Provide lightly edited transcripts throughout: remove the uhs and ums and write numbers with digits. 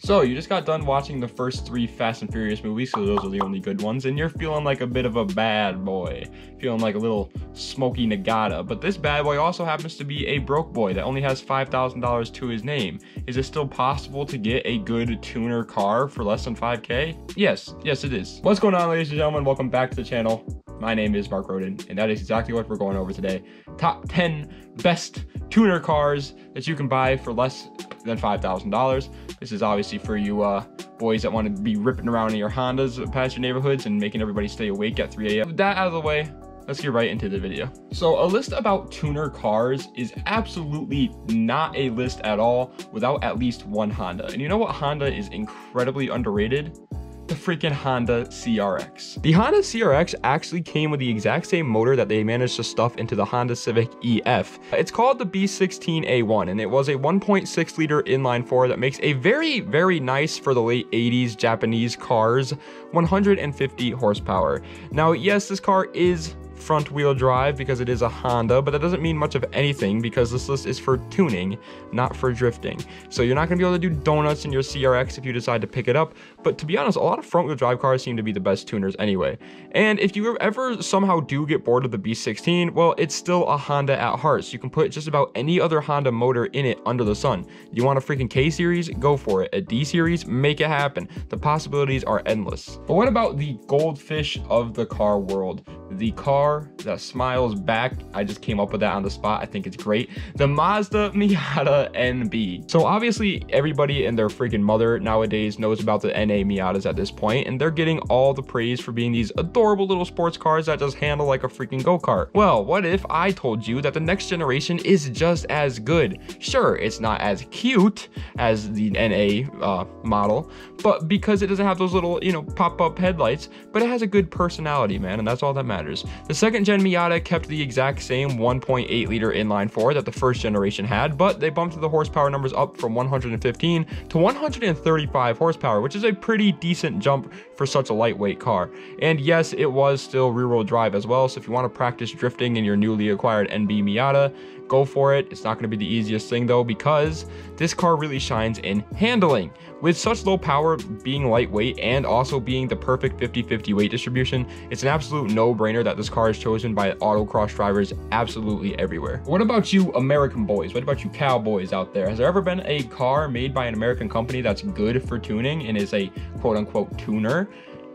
So you just got done watching the first 3 Fast and Furious movies, so those are the only good ones, and you're feeling like a bit of a bad boy, feeling like a little smoky Nagata. But this bad boy also happens to be a broke boy that only has $5,000 to his name. Is it still possible to get a good tuner car for less than 5K? Yes it is. What's going on, ladies and gentlemen? Welcome back to the channel. My name is Mark Roden, and that is exactly what we're going over today. Top 10 best tuner cars that you can buy for less than $5,000. This is obviously for you boys that want to be ripping around in your Hondas past your neighborhoods and making everybody stay awake at 3 a.m. With that out of the way, let's get right into the video. So a list about tuner cars is absolutely not a list at all without at least one Honda. And you know what Honda is incredibly underrated? The freaking Honda CRX. The Honda CRX actually came with the exact same motor that they managed to stuff into the Honda Civic EF. It's called the B16A1, and it was a 1.6 liter inline 4 that makes a very, very nice for the late 80s Japanese cars, 150 horsepower. Now, yes, this car is front wheel drive because it is a Honda, but that doesn't mean much of anything because this list is for tuning, not for drifting. So you're not going to be able to do donuts in your CRX if you decide to pick it up. But to be honest, a lot of front wheel drive cars seem to be the best tuners anyway. And if you ever somehow do get bored of the B16, well, it's still a Honda at heart. So you can put just about any other Honda motor in it under the sun. You want a freaking K series? Go for it. A D series? Make it happen. The possibilities are endless. But what about the goldfish of the car world? The car that smiles back. I just came up with that on the spot. I think it's great. The Mazda Miata NB. So obviously everybody and their freaking mother nowadays knows about the NA Miatas at this point, and they're getting all the praise for being these adorable little sports cars that just handle like a freaking go-kart. Well, what if I told you that the next generation is just as good? Sure, it's not as cute as the NA model, but because it doesn't have those little, pop-up headlights, but it has a good personality, man, and that's all that matters. The second gen Miata kept the exact same 1.8 liter inline 4 that the first generation had, but they bumped the horsepower numbers up from 115 to 135 horsepower, which is a pretty decent jump for such a lightweight car. And yes, it was still rear-wheel drive as well, so if you want to practice drifting in your newly acquired NB Miata, go for it. It's not going to be the easiest thing though, because this car really shines in handling. With such low power, being lightweight, and also being the perfect 50-50 weight distribution, it's an absolute no-brainer that this car is chosen by autocross drivers absolutely everywhere. What about you American boys? What about you cowboys out there? Has there ever been a car made by an American company that's good for tuning and is a quote-unquote tuner?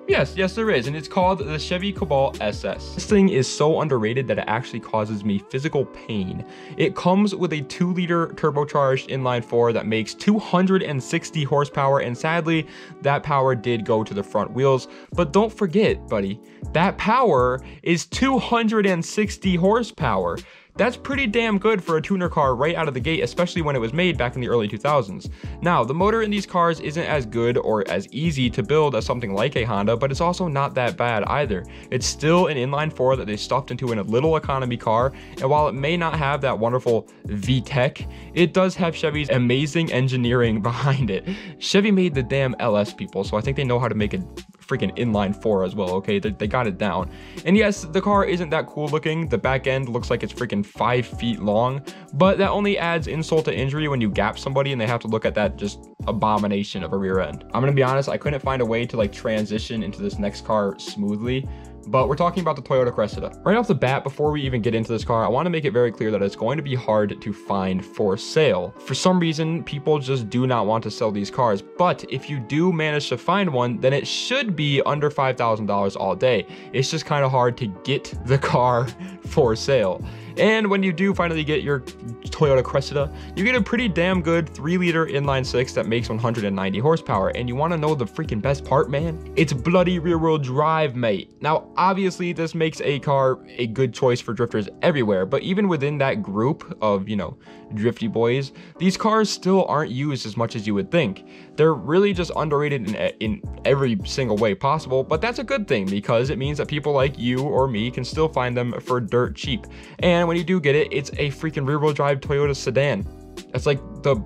Yes, there is, and it's called the Chevy Cobalt SS. This thing is so underrated that it actually causes me physical pain. It comes with a 2 liter turbocharged inline 4 that makes 260 horsepower, and sadly, that power did go to the front wheels. But don't forget, buddy, that power is 260 horsepower. That's pretty damn good for a tuner car right out of the gate, especially when it was made back in the early 2000s. Now, the motor in these cars isn't as good or as easy to build as something like a Honda, but it's also not that bad either. It's still an inline 4 that they stuffed into a little economy car, and while it may not have that wonderful VTEC, it does have Chevy's amazing engineering behind it. Chevy made the damn LS, people, so I think they know how to make a freaking inline 4 as well. Okay, they got it down. And yes, the car isn't that cool looking. The back end looks like it's freaking 5 feet long, but that only adds insult to injury when you gap somebody and they have to look at that just abomination of a rear end. I'm gonna be honest, I couldn't find a way to like transition into this next car smoothly, but we're talking about the Toyota Cressida. Right off the bat, before we even get into this car, I want to make it very clear that it's going to be hard to find for sale. For some reason, people just do not want to sell these cars, but if you do manage to find one, then it should be under $5,000 all day. It's just kind of hard to get the car for sale. And when you do finally get your Toyota Cressida, you get a pretty damn good 3 liter inline 6 that makes 190 horsepower. And you want to know the freaking best part, man? It's bloody rear wheel drive, mate. Now, obviously, this makes a car a good choice for drifters everywhere, but even within that group of, drifty boys, these cars still aren't used as much as you would think. They're really just underrated in every single way possible, but that's a good thing because it means that people like you or me can still find them for dirt cheap. And when you do get it, it's a freaking rear-wheel drive Toyota sedan. That's like the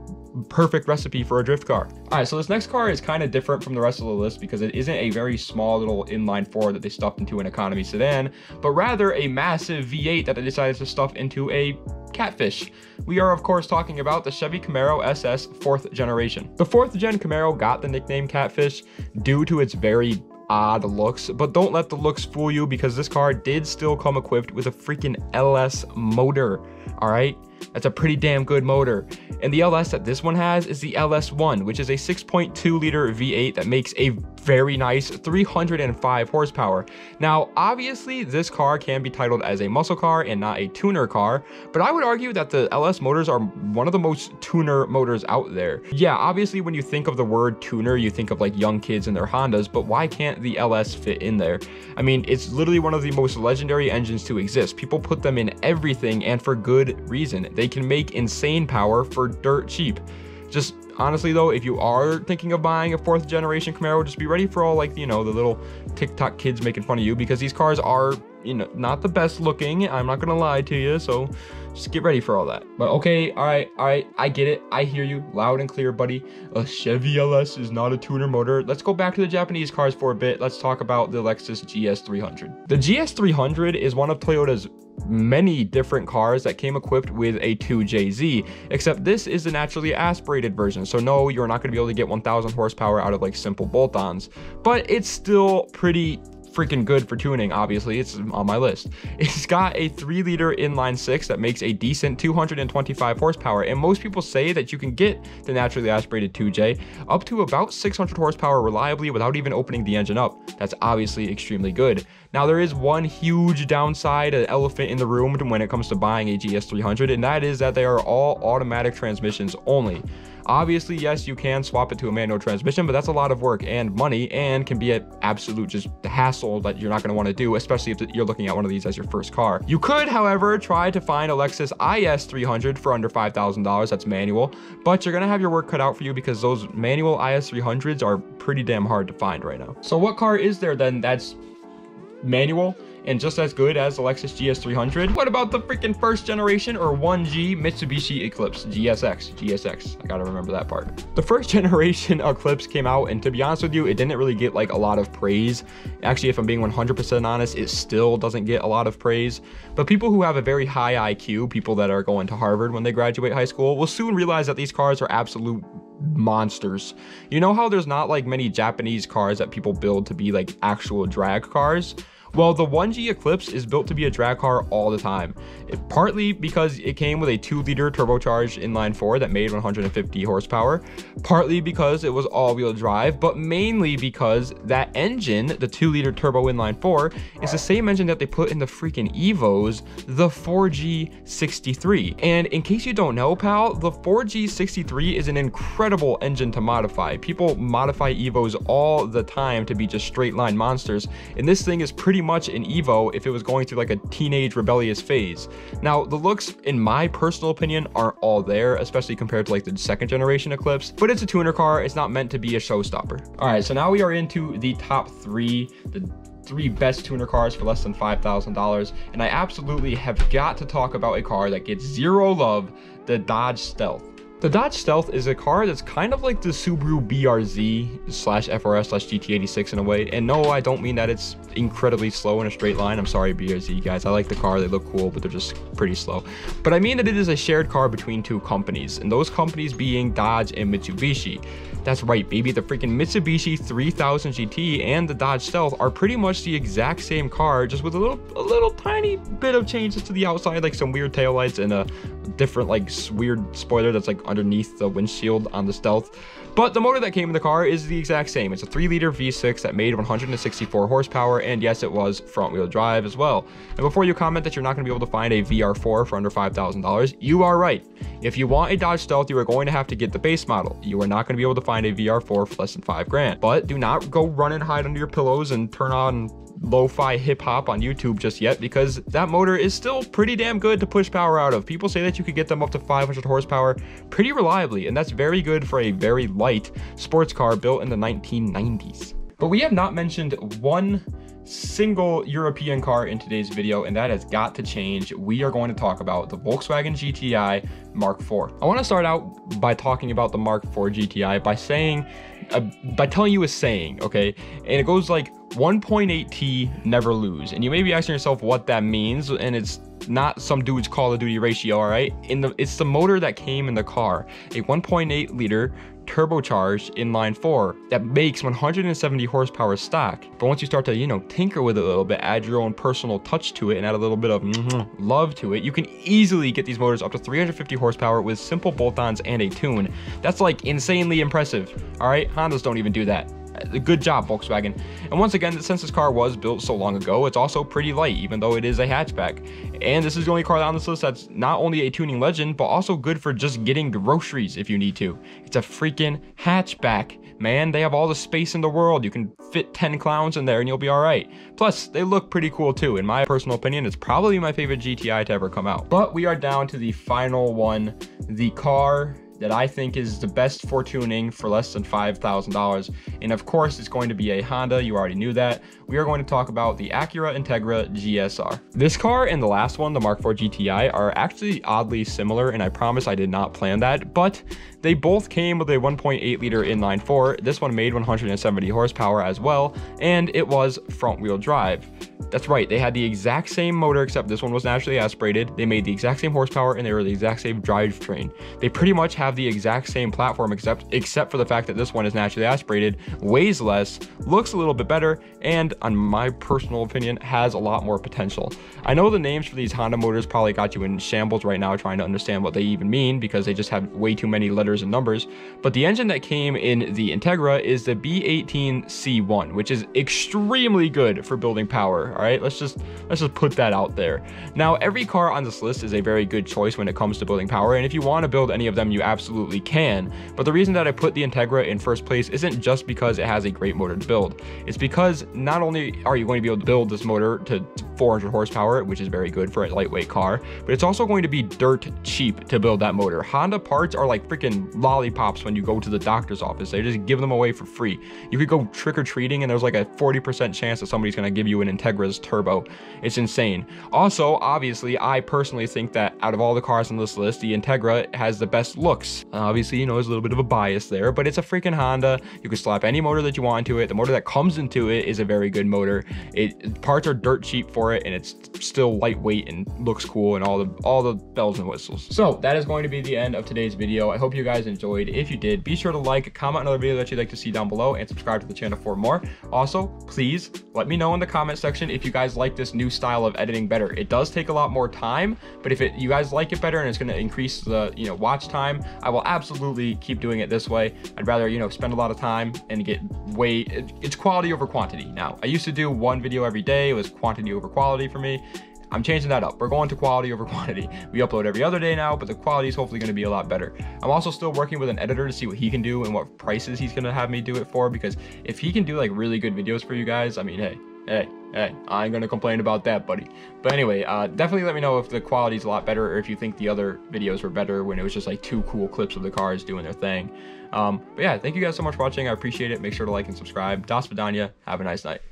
perfect recipe for a drift car. All right, so this next car is kind of different from the rest of the list because it isn't a very small little inline four that they stuffed into an economy sedan, but rather a massive V8 that they decided to stuff into a catfish. We are of course talking about the Chevy Camaro SS 4th generation. The 4th gen Camaro got the nickname catfish due to its very odd looks, but don't let the looks fool you because this car did still come equipped with a freaking LS motor. All right, that's a pretty damn good motor. And the LS that this one has is the LS1, which is a 6.2 liter V8 that makes a very nice 305 horsepower. Now, obviously, this car can be titled as a muscle car and not a tuner car, but I would argue that the LS motors are one of the most tuner motors out there. Yeah, obviously, when you think of the word tuner, you think of like young kids and their Hondas, but why can't the LS fit in there? I mean, it's literally one of the most legendary engines to exist. People put them in everything and for good reason. They can make insane power for dirt cheap. Just honestly though, if you are thinking of buying a 4th generation Camaro, just be ready for all like, you know, the little TikTok kids making fun of you because these cars are, you know, not the best looking. I'm not gonna lie to you, so just get ready for all that. But okay, all right, I get it. I hear you loud and clear, buddy. A Chevy LS is not a tuner motor. Let's go back to the Japanese cars for a bit. Let's talk about the Lexus GS300. The GS300 is one of Toyota's many different cars that came equipped with a 2JZ, except this is the naturally aspirated version. So no, you're not going to be able to get 1000 horsepower out of like simple bolt-ons, but it's still pretty freaking good for tuning. Obviously, it's on my list. It's got a 3-liter inline 6 that makes a decent 225 horsepower, and most people say that you can get the naturally aspirated 2J up to about 600 horsepower reliably without even opening the engine up. That's obviously extremely good. Now, there is one huge downside, an elephant in the room when it comes to buying a GS300, and that is that they are all automatic transmissions only. Obviously, yes, you can swap it to a manual transmission, but that's a lot of work and money and can be an absolute just hassle that you're not going to want to do, especially if you're looking at one of these as your first car. You could, however, try to find a Lexus IS300 for under $5,000. That's manual, but you're going to have your work cut out for you because those manual IS300s are pretty damn hard to find right now. So what car is there then that's manual and just as good as the Lexus GS300? What about the freaking 1st generation or 1G Mitsubishi Eclipse GSX? I gotta remember that part. The 1st generation Eclipse came out, and to be honest with you, it didn't really get like a lot of praise. Actually, if I'm being 100% honest, it still doesn't get a lot of praise. But people who have a very high IQ, people that are going to Harvard when they graduate high school, will soon realize that these cars are absolute monsters. You know how there's not like many Japanese cars that people build to be like actual drag cars? Well, the 1G Eclipse is built to be a drag car all the time. Partly because it came with a 2-liter turbocharged inline 4 that made 150 horsepower, partly because it was all-wheel drive, but mainly because that engine, the 2-liter turbo inline 4, is the same engine that they put in the freaking Evos, the 4G63. And in case you don't know, pal, the 4G63 is an incredible engine to modify. People modify Evos all the time to be just straight line monsters, and this thing is pretty much an Evo if it was going through like a teenage rebellious phase. Now, the looks, in my personal opinion, aren't all there, especially compared to like the 2nd generation Eclipse, but it's a tuner car. It's not meant to be a showstopper. All right, so now we are into the top 3, the 3 best tuner cars for less than $5,000, and I absolutely have got to talk about a car that gets zero love, the Dodge Stealth. The Dodge Stealth is a car that's kind of like the Subaru BRZ/FRS/GT86 in a way. And no, I don't mean that it's incredibly slow in a straight line. I'm sorry, BRZ guys. I like the car. They look cool, but they're just pretty slow. But I mean that it is a shared car between 2 companies, and those companies being Dodge and Mitsubishi. That's right, baby. The freaking Mitsubishi 3000 GT and the Dodge Stealth are pretty much the exact same car, just with a little tiny bit of changes to the outside, like some weird taillights and a different like weird spoiler that's like underneath the windshield on the Stealth. But the motor that came in the car is the exact same. It's a 3-liter V6 that made 164 horsepower, and yes, it was front-wheel drive as well. And before you comment that you're not going to be able to find a VR4 for under $5,000, you are right. If you want a Dodge Stealth, you are going to have to get the base model. You are not going to be able to find a VR4 for less than $5 grand. But do not go run and hide under your pillows and turn on lo-fi hip-hop on YouTube just yet, because that motor is still pretty damn good to push power out of. People say that you could get them up to 500 horsepower pretty reliably, and that's very good for a very light sports car built in the 1990s. But we have not mentioned one single European car in today's video, and that has got to change. We are going to talk about the Volkswagen GTI Mark IV. I want to start out by talking about the Mark IV GTI by telling you a saying, okay? And it goes like 1.8T never lose. And you may be asking yourself what that means, and it's not some dude's Call of Duty ratio, all right? It's the motor that came in the car, a 1.8 liter turbocharged inline 4 that makes 170 horsepower stock. But once you start to, you know, tinker with it a little bit, add your own personal touch to it, and add a little bit of love to it, you can easily get these motors up to 350 horsepower with simple bolt-ons and a tune. That's like insanely impressive, all right? Hondas don't even do that. Good job, Volkswagen. And once again, since this car was built so long ago, it's also pretty light, even though it is a hatchback. And this is the only car on this list that's not only a tuning legend, but also good for just getting groceries if you need to. It's a freaking hatchback, man. They have all the space in the world. You can fit 10 clowns in there and you'll be all right. Plus, they look pretty cool too. In my personal opinion, it's probably my favorite GTI to ever come out. But we are down to the final one, the car that I think is the best for tuning for less than $5,000. And of course, it's going to be a Honda. You already knew that. We are going to talk about the Acura Integra GSR. This car and the last one, the Mark IV GTI, are actually oddly similar, and I promise I did not plan that, but they both came with a 1.8 liter inline 4. This one made 170 horsepower as well, and it was front wheel drive. That's right, they had the exact same motor, except this one was naturally aspirated. They made the exact same horsepower, and they were the exact same drivetrain. They pretty much have the exact same platform, except for the fact that this one is naturally aspirated, weighs less, looks a little bit better, and on my personal opinion, has a lot more potential. I know the names for these Honda motors probably got you in shambles right now trying to understand what they even mean, because they just have way too many letters and numbers, but the engine that came in the Integra is the B18C1, which is extremely good for building power. All right, let's just put that out there. Now, every car on this list is a very good choice when it comes to building power, and if you want to build any of them, you absolutely can. But the reason that I put the Integra in first place isn't just because it has a great motor to build. It's because not only are you going to be able to build this motor to 400 horsepower, which is very good for a lightweight car, but it's also going to be dirt cheap to build that motor. Honda parts are like freaking lollipops when you go to the doctor's office. They just give them away for free. You could go trick-or-treating and there's like a 40% chance that somebody's going to give you an Integra's turbo. It's insane. Also, obviously, I personally think that out of all the cars on this list, the Integra has the best looks. Obviously, you know, there's a little bit of a bias there, but it's a freaking Honda. You can slap any motor that you want into it. The motor that comes into it is a very good motor. Parts are dirt cheap for it, and it's still lightweight and looks cool and all the bells and whistles. So that is going to be the end of today's video. I hope you guys enjoyed. If you did, be sure to like, comment another video that you'd like to see down below, and subscribe to the channel for more. Also, please let me know in the comment section if you guys like this new style of editing better. It does take a lot more time, but if you guys like it better and it's going to increase the watch time, I will absolutely keep doing it this way. I'd rather spend a lot of time and get it's quality over quantity. Now, I used to do one video every day. It was quantity over quality for me. I'm changing that up. We're going to quality over quantity. We upload every other day now, but the quality is hopefully going to be a lot better. I'm also still working with an editor to see what he can do and what prices he's going to have me do it for, because if he can do like really good videos for you guys, I mean, hey, I ain't gonna complain about that, buddy. But anyway, definitely let me know if the quality's a lot better, or if you think the other videos were better when it was just like 2 cool clips of the cars doing their thing. But yeah, thank you guys so much for watching. I appreciate it. Make sure to like and subscribe. Das Vidania. Have a nice night.